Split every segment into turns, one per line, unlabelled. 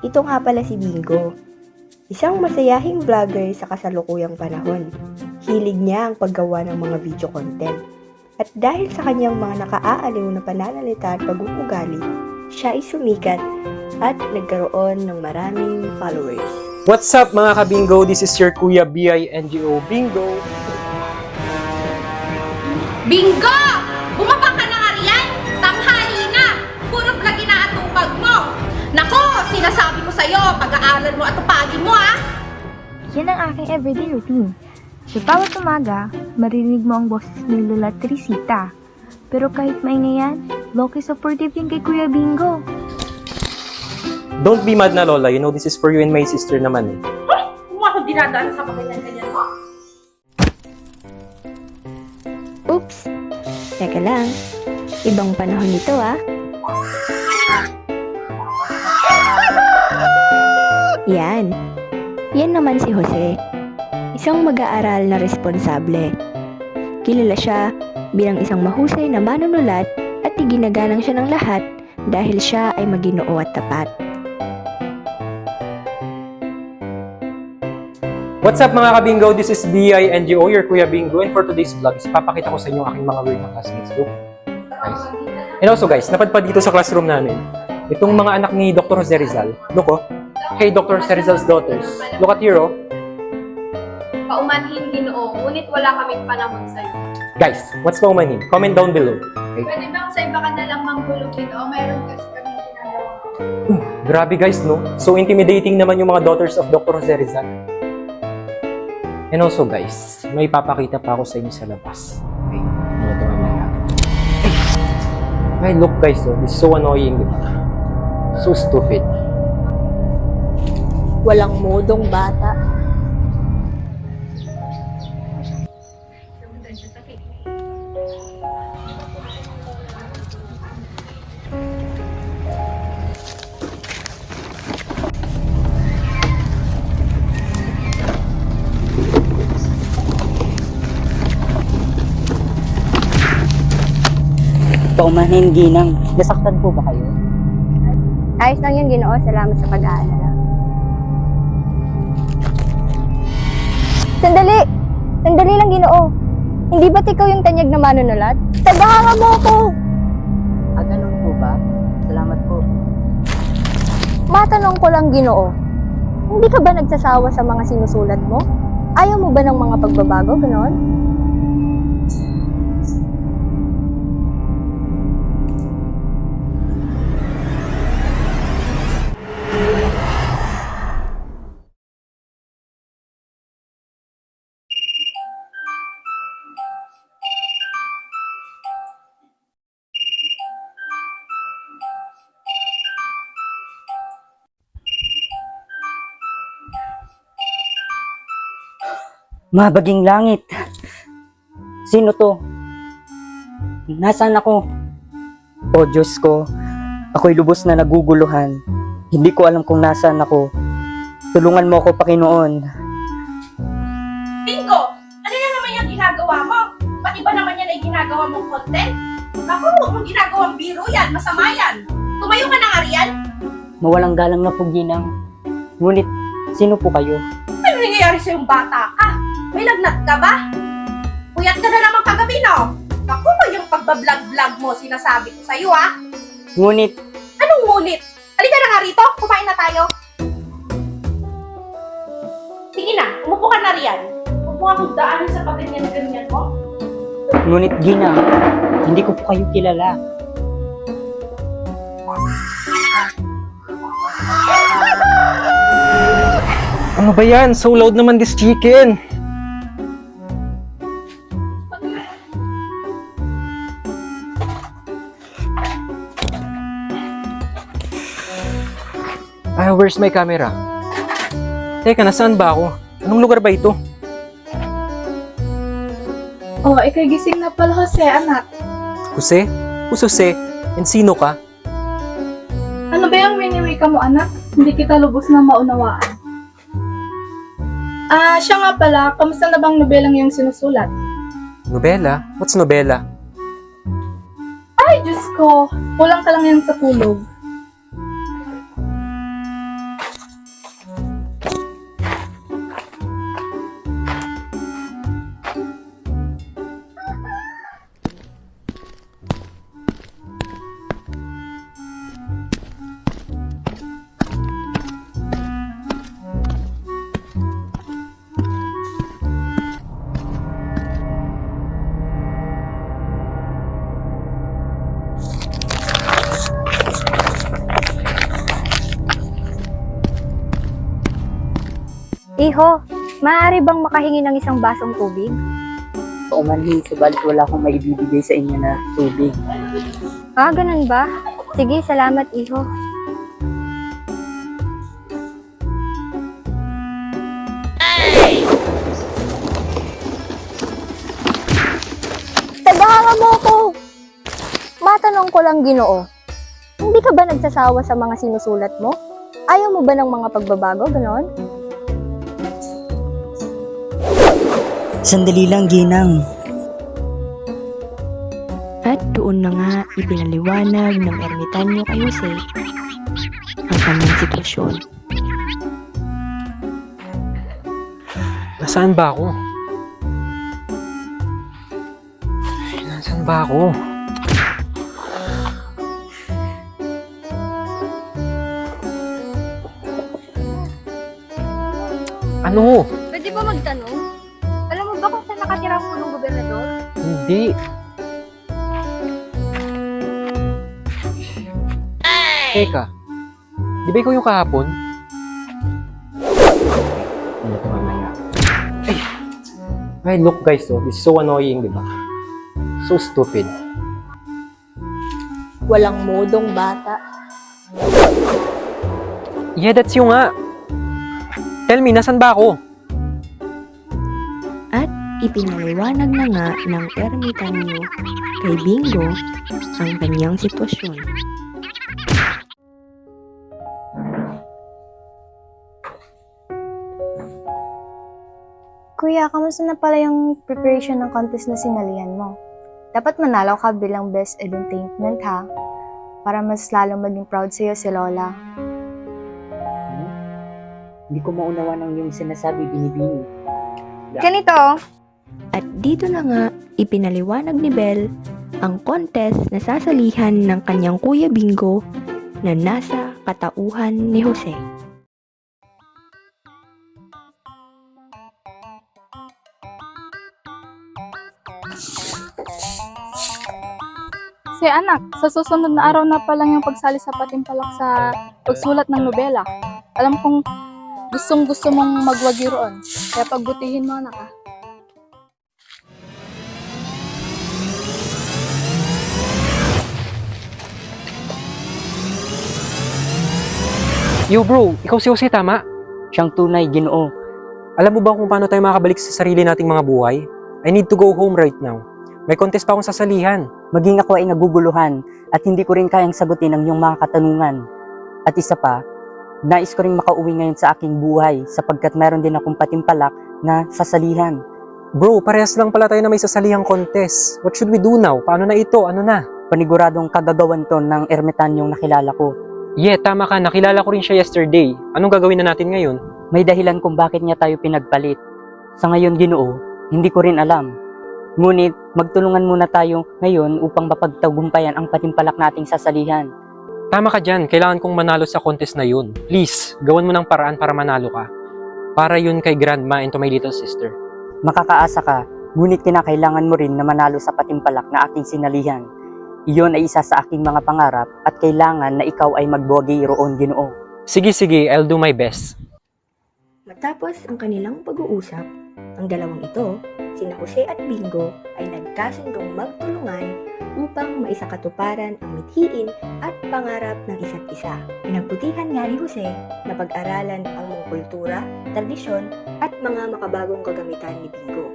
Ito nga pala si Bingo, isang masayahing vlogger sa kasalukuyang panahon. Hilig niya ang paggawa ng mga video content. At dahil sa kanyang mga nakaaaliw na pananalita at pag-uugali, siya ay sumikat at nagkaroon ng maraming followers.
What's up mga kabingo? This is your Kuya BINGO Bingo.
Bingo! Bumaba ka na nga riyan! Tanghali na! Puro vlog inaatupag mo! Nako! Sinasabi ko sa'yo, pag-aaral mo at tupagin mo ha!
Yan ang aking everyday routine. Sa bawat umaga, maririnig mo ang boses ni Lola Trisita. Pero kahit maingay yan, low-key supportive din kay Kuya Bingo.
Don't be mad na Lola, you know this is for you and my sister naman eh.
Kung ako dinadaan sa maganyan-ganyan mo.
Oops! Teka lang, ibang panahon ito ah. Yan. Yan naman si Jose. Isang mag-aaral na responsable. Kilala siya bilang isang mahusay na manunulat at iginagalang siya ng lahat dahil siya ay maginoo at tapat.
What's up mga kabingo? This is BINGO, your Kuya Bingo, and for today's vlog, papakita ko sa inyo ang aking mga weird na classmates. Look, guys. And also guys, napadpad dito sa classroom namin, itong mga anak ni Dr. Jose Rizal. Look oh, hey Dr. Jose Rizal's daughters. Look at here oh.
Paumanhin Ginoo, ngunit wala kaming panahon sa'yo.
Guys, what's paumanhin? Comment down below. Okay?
Pwede ba sa iba ka na lang manggulog dito o mayroon kasi kami ginagawa?
Grabe guys no? So intimidating naman yung mga daughters of Dr. Jose Rizal. And also guys, may papakita pa ako sa inyo sa labas. Okay? Ano ito mamaya? Hey, look guys, oh, this is so annoying, di ba? So stupid.
Walang modong bata.
Paumanhin Ginang, nasaktan po ba kayo?
Ayos lang yung Ginoo, salamat sa pag-aalala. Sandali! Sandali lang Ginoo. Hindi ba't ikaw yung tanyag na manunulat? Tagahanga mo ako!
Ganun po ba? Salamat po.
Matanong ko lang Ginoo, hindi ka ba nagsasawa sa mga sinusulat mo? Ayaw mo ba ng mga pagbabago, ganon?
Mabaging langit. Sino to? Nasaan ako? O Diyos ko, ako'y lubos na naguguluhan. Hindi ko alam kung nasaan ako. Tulungan mo ako, Panginoon.
Bingo! Ano na naman yung ginagawa mo? Pati ba naman yan ay ginagawa mong content? Ako, huwag mong ginagawang biro yan, masama yan. Tumayo ka na nga riyan.
Mawalang galang na po, Ginang. Ngunit, sino po kayo?
Ano nangyayari sa yung bata ka? May lagnat ka ba? Puyat ka na naman kagabi, no? Ako ba yung pagbablog-vlog mo sinasabi ko sa'yo, ha?
Ngunit,
Anong ngunit? Halika na nga rito, kumain na tayo. Sige na, umupo ka na riyan. Huwag mo akong daanin sa pagganyan-ganyan mo.
ngunit Ginang, hindi ko po kayo kilala.
Ano ba yan? So loud naman this chicken. Where's my camera? Teka, nasaan ba ako? Anong lugar ba ito?
Oh, ikay gising na pala, Jose, anak.
Jose? Who's Jose? And sino ka?
Ano ba yung miniwika mo, anak? Hindi kita lubos na maunawaan. Siya nga pala, kamusta na bang nobelang yung sinusulat?
Nobela? What's nobela?
Ay, Diyos ko, kulang ka lang yan sa tulog.
Iho, maaari bang makahingi ng isang basong tubig?
Oo man, subalit wala akong maibibigay sa inyo na tubig.
Ah, ganun ba? Sige, salamat, Iho. Tabahan mo ko! Matanong ko lang, Ginoo. Hindi ka ba nagsasawa sa mga sinusulat mo? Ayaw mo ba ng mga pagbabago, ganon?
Sandali lang, Ginang.
At doon na nga ipinaliwanag ng ermitanyo kay Jose ang kanyang sitwasyon.
Nasaan ba ako? Nasaan ba ako? Ano?
Pwede ba magtanong? Alam mo ba kung saan nakatira ang punong gobernador?
Hindi. Teka. Di ba ikaw yung kahapon? Ano ito mamaya? Ay, look guys, oh, this is so annoying, di ba? So stupid.
Walang modong bata.
Yeah, that's you nga. Tell me, nasan ba ako?
At ipinaliwanag na nga ng ermitanyo kay Bingo ang kanyang sitwasyon.
Kuya, kamusta na pala yung preparation ng contest na sinalihan mo? Dapat manalo ka bilang best entertainment ha? Para mas lalong maging proud sa'yo si Lola.
Hindi ko maunawa ng yung sinasabi, Binibini.
Ganito,
At dito na nga ipinaliwanag ni Belle ang contest na sasalihan ng kanyang Kuya Bingo na nasa katauhan ni Jose.
Si anak, sa susunod na araw na pa lang yung pagsali sa patimpalak sa pagsulat ng nobela. Alam kong gustong-gusto mong magwagi roon. Kaya pagbutihin mo, anak, ha?
Yo bro, ikaw si Jose, tama?
Siyang tunay, Ginoo.
Alam mo ba kung paano tayo makakabalik sa sarili nating mga buhay? I need to go home right now. May contest pa akong sasalihan.
Maging ako ay naguguluhan at hindi ko rin kayang sagutin ang iyong mga katanungan. At isa pa, nais ko rin makauwi ngayon sa aking buhay sapagkat meron din akong patimpalak na sasalihan.
Bro, parehas lang pala tayo na may sasalihang contest. What should we do now? Paano na ito? Ano na?
Paniguradong kagagawan to ng ermitanyong nakilala ko.
Yeah, tama ka. Nakilala ko rin siya yesterday. Anong gagawin na natin ngayon?
May dahilan kung bakit niya tayo pinagpalit. Sa ngayon, Ginoo, hindi ko rin alam. Ngunit, magtulungan muna tayo ngayon upang mapagtagumpayan ang patimpalak nating sasalihan.
Tama ka dyan. Kailangan kong manalo sa contest na yun. Please, gawan mo ng paraan para manalo ka. Para yun kay Grandma and to my little sister.
Makakaasa ka, ngunit kinakailangan mo rin na manalo sa patimpalak na aking sinalihan. Iyon ay isa sa aking mga pangarap at kailangan na ikaw ay magbuwagi roon, Ginoo.
Sige, I'll do my best.
Matapos ang kanilang pag-uusap, ang dalawang ito, sina Jose at Bingo, ay nagkasundong magtulungan upang maisakatuparan ang mithiin at pangarap ng isa't isa. Pinagbutihan nga ni Jose na pag-aralan ang mga kultura, tradisyon at mga makabagong kagamitan ni Bingo.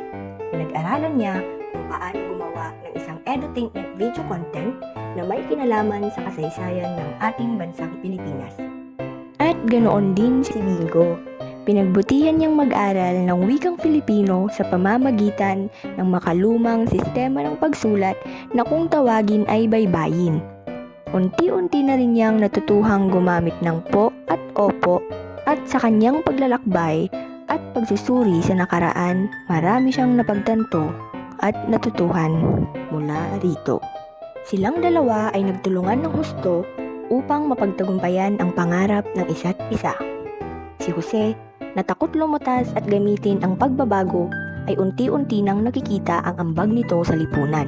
Pinag-aralan niya kung paano gumawa ng isang edutainment video content na may kinalaman sa kasaysayan ng ating bansang Pilipinas. At ganoon din si Bingo. Pinagbutihan niyang mag-aral ng wikang Filipino sa pamamagitan ng makalumang sistema ng pagsulat na kung tawagin ay baybayin. Unti-unti na rin niyang natutuhang gumamit ng po at opo at sa kanyang paglalakbay at pagsusuri sa nakaraan, marami siyang napagtanto at natutuhan mula rito. Silang dalawa ay nagtulungan ng husto upang mapagtagumpayan ang pangarap ng isa't isa. Si Jose, na takot lumutas at gamitin ang pagbabago, ay unti-unti nang nakikita ang ambag nito sa lipunan.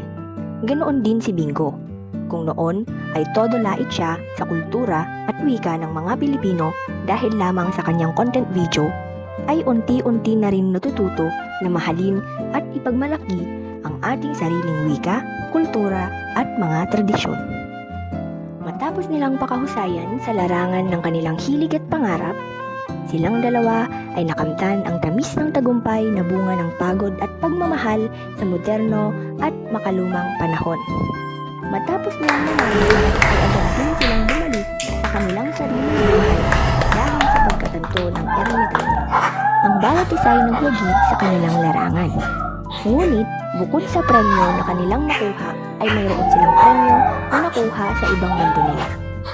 Ganoon din si Bingo. Kung noon ay todo lait siya sa kultura at wika ng mga Pilipino dahil lamang sa kanyang content video, ay unti-unti na rin natututo na mahalin at ipagmalaki ang ating sariling wika, kultura at mga tradisyon. Matapos nilang pakahusayan sa larangan ng kanilang hilig at pangarap, silang dalawa ay nakamtan ang tamis ng tagumpay na bunga ng pagod at pagmamahal sa moderno at makalumang panahon. Matapos nilang manalo, ay agad din silang bumalik sa kanilang sariling buhay dahil sa pagkatanto ng ermitanyo. Ang bawat isa ay nagwagi sa kanilang larangan. Ngunit, bukod sa premyo na kanilang nakuha, ay mayroon silang premyo na nakuha sa ibang mundo nila.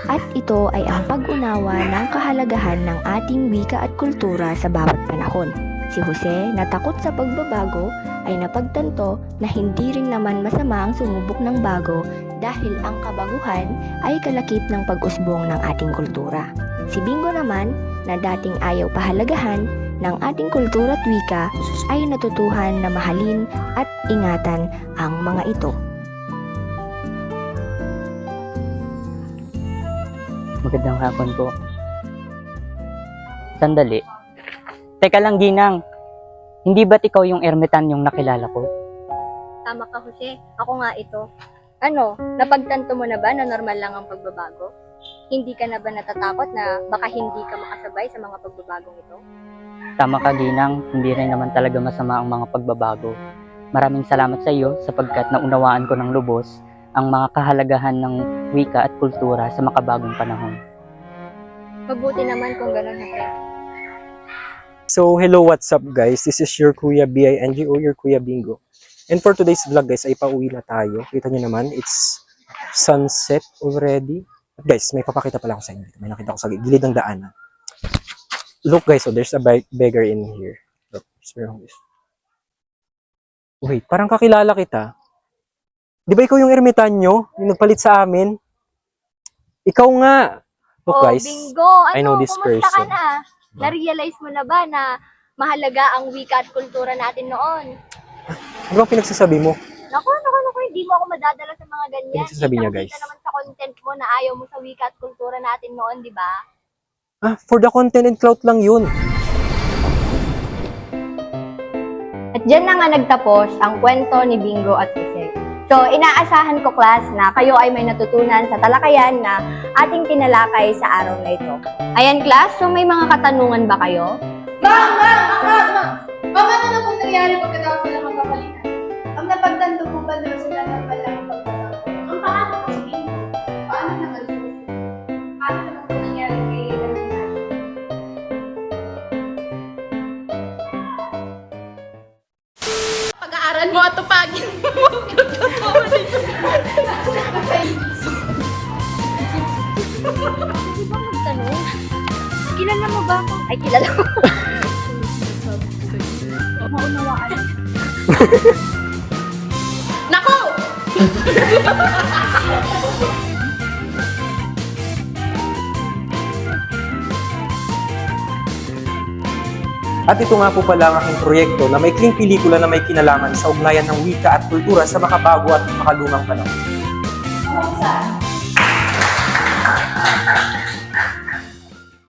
At ito ay ang pag-unawa ng kahalagahan ng ating wika at kultura sa bawat panahon. Si Jose, na takot sa pagbabago, ay napagtanto na hindi rin naman masama ang sumubok ng bago dahil ang kabaguhan ay kalakip ng pag-usbong ng ating kultura. Si Bingo naman, na dating ayaw pahalagahan ng ating kultura at wika, ay natutuhan na mahalin at ingatan ang mga ito.
Magandang hapon po. Sandali. Teka lang, Ginang. Hindi ba't ikaw yung ermitan yung nakilala ko?
Tama ka, Jose. Ako nga ito. Ano, napagtanto mo na ba na normal lang ang pagbabago? Hindi ka na ba natatakot na baka hindi ka makasabay sa mga pagbabagong ito?
Tama ka, Ginang. Hindi rin naman talaga masama ang mga pagbabago. Maraming salamat sa iyo sapagkat naunawaan ko ng lubos ang mga kahalagahan ng wika at kultura sa makabagong panahon.
Mabuti naman kung gano'n, Jose.
So, hello, what's up guys? This is your Kuya BINGO, your Kuya Bingo. And for today's vlog guys, ay pauwi na tayo. Kita nyo naman, it's sunset already. At guys, may papakita pala ako sa inyo. May nakita ko sa gilid ng daanan. Look guys, so there's a beggar in here. Look, wait, parang kakilala kita. Di ba ikaw yung ermitanyo? Yung nagpalit sa amin? Ikaw nga! Look guys,
Bingo!
I know this
kumusta ka
person.
na? Na-realize mo na ba na mahalaga ang wika at kultura natin noon?
Ano bang pinagsasabi mo?
Naku, hindi mo ako madadala sa mga ganyan.
Pinagsasabi niya, guys.
Kita naman sa content mo na ayaw mo sa wika at kultura natin noon, di ba?
For the content and clout lang yun.
At dyan na nga nagtapos ang kwento ni Bingo at Jose. So, inaasahan ko, class, na kayo ay may natutunan sa talakayan na ating tinalakay sa araw na ito. Ayan, class, so may mga katanungan ba kayo?
Ma'am! Ano na po nangyari pagkatapos sila magkapalitan? Ang napagtanto po ba doon sila na pala ang pagbabago? Ang paano po si Bingo? Paano naman po? Paano naman po nangyari kay Ermitan? Pag-aaral mo at tupagin mo.
Tanong? Kilala mo ba ako? Ay, kilala mo.
Maunawaan.
Nako!
At ito nga po pala ang aking proyekto na maikling pelikula na may kinalaman sa ugnayan ng wika at kultura sa makabago at makalumang panahon.